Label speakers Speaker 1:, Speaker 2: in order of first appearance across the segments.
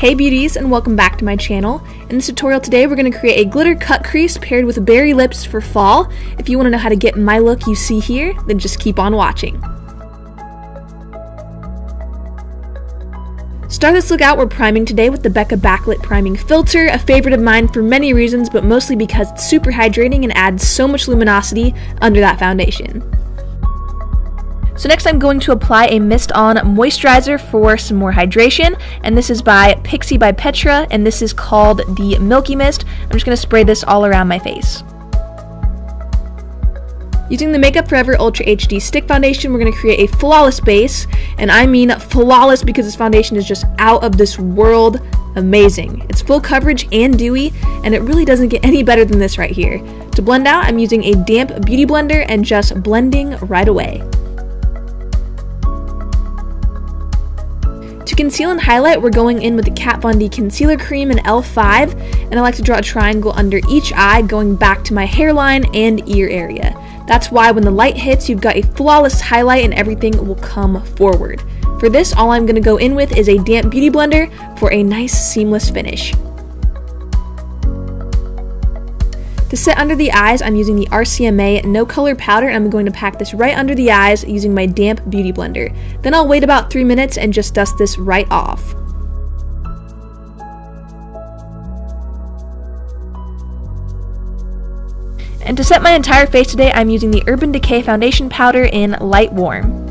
Speaker 1: Hey beauties, and welcome back to my channel. In this tutorial today we're going to create a glitter cut crease paired with berry lips for fall. If you want to know how to get my look you see here, then just keep on watching. Start this look out, we're priming today with the Becca Backlit Priming Filter, a favorite of mine for many reasons, but mostly because it's super hydrating and adds so much luminosity under that foundation. So next I'm going to apply a Mist On moisturizer for some more hydration, and this is by Pixie by Petra, and this is called the Milky Mist. I'm just going to spray this all around my face. Using the Makeup Forever Ultra HD Stick Foundation, we're going to create a flawless base, and I mean flawless because this foundation is just out of this world amazing. It's full coverage and dewy, and it really doesn't get any better than this right here. To blend out, I'm using a damp beauty blender and just blending right away. To conceal and highlight, we're going in with the Kat Von D Concealer Creme in L5, and I like to draw a triangle under each eye going back to my hairline and ear area. That's why when the light hits, you've got a flawless highlight and everything will come forward. For this, all I'm going to go in with is a damp beauty blender for a nice seamless finish. To set under the eyes, I'm using the RCMA No Color Powder, and I'm going to pack this right under the eyes using my damp beauty blender. Then I'll wait about 3 minutes and just dust this right off. And to set my entire face today, I'm using the Urban Decay Foundation Powder in Light Warm.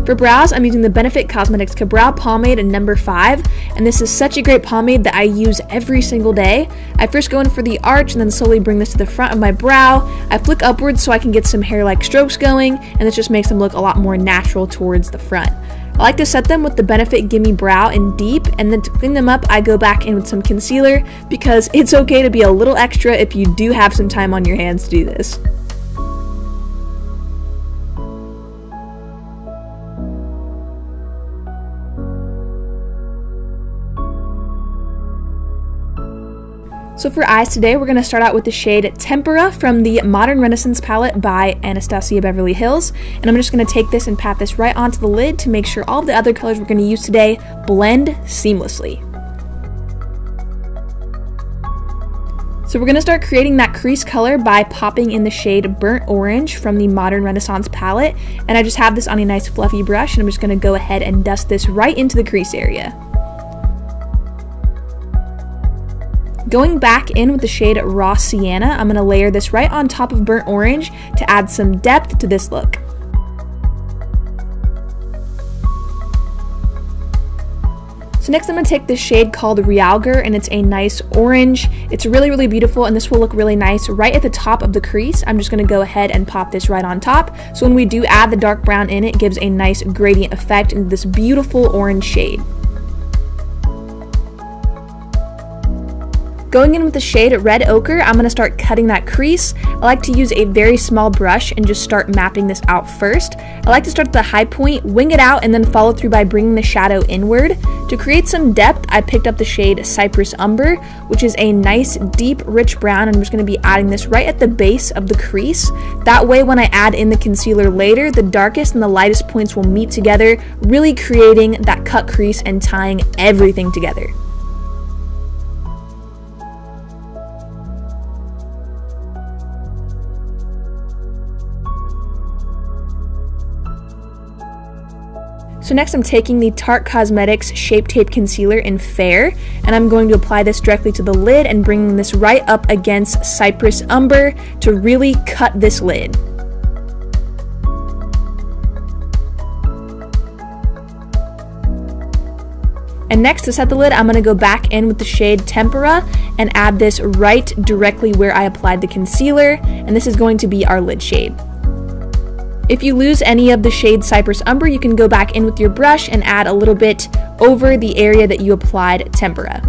Speaker 1: For brows, I'm using the Benefit Cosmetics Kabrow Pomade in number 5, and this is such a great pomade that I use every single day. I first go in for the arch and then slowly bring this to the front of my brow. I flick upwards so I can get some hair-like strokes going, and this just makes them look a lot more natural towards the front. I like to set them with the Benefit Gimme Brow in Deep, and then to clean them up, I go back in with some concealer because it's okay to be a little extra if you do have some time on your hands to do this. So for eyes today, we're going to start out with the shade Tempera from the Modern Renaissance palette by Anastasia Beverly Hills. And I'm just going to take this and pat this right onto the lid to make sure all of the other colors we're going to use today blend seamlessly. So we're going to start creating that crease color by popping in the shade Burnt Orange from the Modern Renaissance palette. And I just have this on a nice fluffy brush, and I'm just going to go ahead and dust this right into the crease area. Going back in with the shade Raw Sienna, I'm going to layer this right on top of Burnt Orange to add some depth to this look. So next I'm going to take this shade called Realgar, and it's a nice orange. It's really, really beautiful, and this will look really nice right at the top of the crease. I'm just going to go ahead and pop this right on top. So when we do add the dark brown in, it gives a nice gradient effect into this beautiful orange shade. Going in with the shade Red Ochre, I'm going to start cutting that crease. I like to use a very small brush and just start mapping this out first. I like to start at the high point, wing it out, and then follow through by bringing the shadow inward. To create some depth, I picked up the shade Cypress Umber, which is a nice, deep, rich brown, and I'm just going to be adding this right at the base of the crease. That way, when I add in the concealer later, the darkest and the lightest points will meet together, really creating that cut crease and tying everything together. So next I'm taking the Tarte Cosmetics Shape Tape Concealer in Fair, and I'm going to apply this directly to the lid and bringing this right up against Cypress Umber to really cut this lid. And next, to set the lid, I'm going to go back in with the shade Tempera and add this right directly where I applied the concealer, and this is going to be our lid shade. If you lose any of the shade Cypress Umber, you can go back in with your brush and add a little bit over the area that you applied Tempera.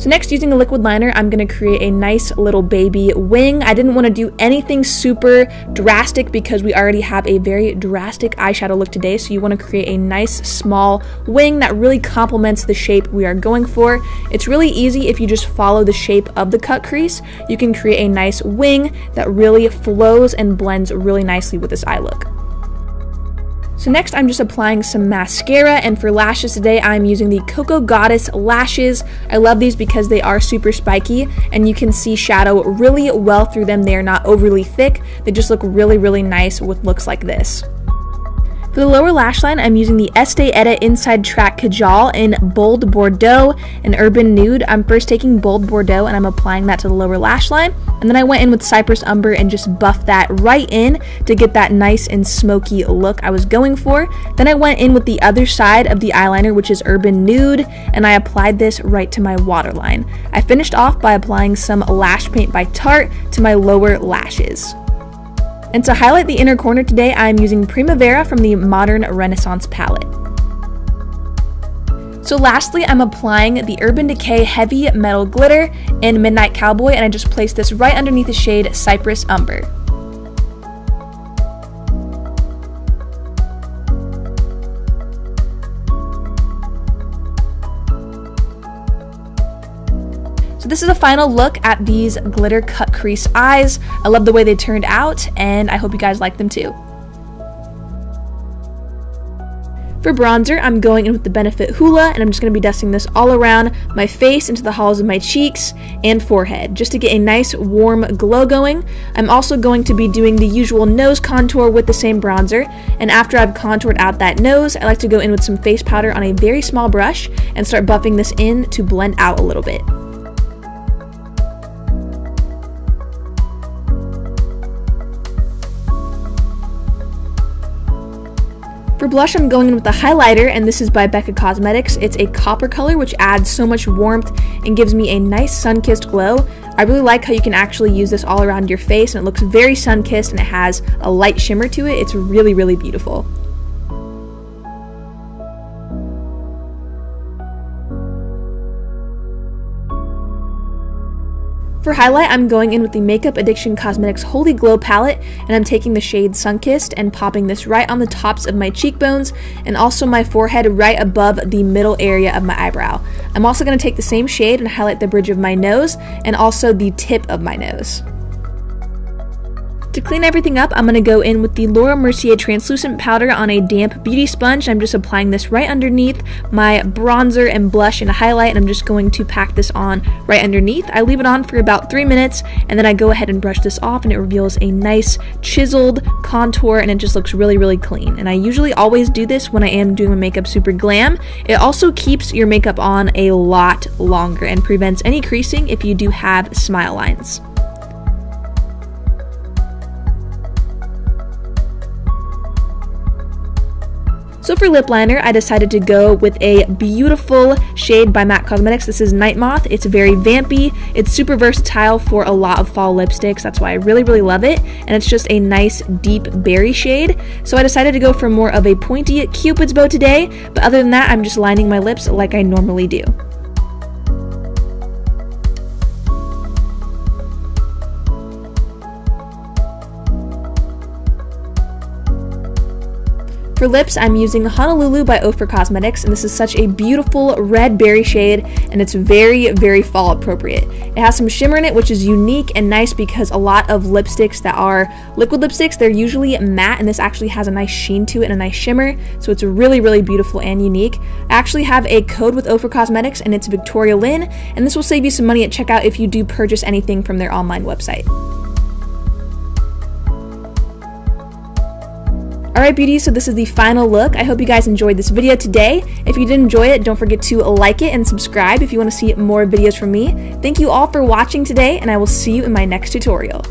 Speaker 1: So next, using a liquid liner, I'm going to create a nice little baby wing. I didn't want to do anything super drastic because we already have a very drastic eyeshadow look today, so you want to create a nice small wing that really complements the shape we are going for. It's really easy if you just follow the shape of the cut crease. You can create a nice wing that really flows and blends really nicely with this eye look. So next, I'm just applying some mascara, and for lashes today, I'm using the Koko Goddess lashes. I love these because they are super spiky, and you can see shadow really well through them. They are not overly thick. They just look really, really nice with looks like this. For the lower lash line, I'm using the Estee Inside Track Kajal in Bold Bordeaux and Urban Nude. I'm first taking Bold Bordeaux and I'm applying that to the lower lash line. And then I went in with Cypress Umber and just buffed that right in to get that nice and smoky look I was going for. Then I went in with the other side of the eyeliner, which is Urban Nude, and I applied this right to my waterline. I finished off by applying some lash paint by Tarte to my lower lashes. And to highlight the inner corner today, I'm using Primavera from the Modern Renaissance palette. So lastly, I'm applying the Urban Decay Heavy Metal Glitter in Midnight Cowboy, and I just placed this right underneath the shade Cypress Umber. So this is a final look at these Glitter Cut Crease eyes. I love the way they turned out, and I hope you guys like them too. For bronzer, I'm going in with the Benefit Hoola, and I'm just going to be dusting this all around my face, into the hollows of my cheeks and forehead, just to get a nice warm glow going. I'm also going to be doing the usual nose contour with the same bronzer, and after I've contoured out that nose, I like to go in with some face powder on a very small brush and start buffing this in to blend out a little bit. For blush, I'm going in with the highlighter, and this is by Becca Cosmetics. It's a copper color, which adds so much warmth and gives me a nice sun-kissed glow. I really like how you can actually use this all around your face, and it looks very sun-kissed, and it has a light shimmer to it. It's really, really beautiful. For highlight, I'm going in with the Makeup Addiction Cosmetics Holy Glow palette, and I'm taking the shade Sunkissed and popping this right on the tops of my cheekbones and also my forehead right above the middle area of my eyebrow. I'm also going to take the same shade and highlight the bridge of my nose and also the tip of my nose. To clean everything up, I'm going to go in with the Laura Mercier translucent powder on a damp beauty sponge. I'm just applying this right underneath my bronzer and blush and highlight, and I'm just going to pack this on right underneath. I leave it on for about 3 minutes, and then I go ahead and brush this off, and it reveals a nice chiseled contour, and it just looks really, really clean. And I usually always do this when I am doing my makeup super glam. It also keeps your makeup on a lot longer and prevents any creasing if you do have smile lines. So for lip liner, I decided to go with a beautiful shade by MAC Cosmetics. This is Night Moth. It's very vampy. It's super versatile for a lot of fall lipsticks. That's why I really, really love it. And it's just a nice deep berry shade. So I decided to go for more of a pointy Cupid's bow today. But other than that, I'm just lining my lips like I normally do. For lips, I'm using Honolulu by Ofra Cosmetics, and this is such a beautiful red berry shade, and it's very, very fall appropriate. It has some shimmer in it, which is unique and nice because a lot of lipsticks that are liquid lipsticks, they're usually matte, and this actually has a nice sheen to it and a nice shimmer, so it's really, really beautiful and unique. I actually have a code with Ofra Cosmetics, and it's Victoria Lynn, and this will save you some money at checkout if you do purchase anything from their online website. Alright beauties, so this is the final look. I hope you guys enjoyed this video today. If you did enjoy it, don't forget to like it and subscribe if you want to see more videos from me. Thank you all for watching today, and I will see you in my next tutorial.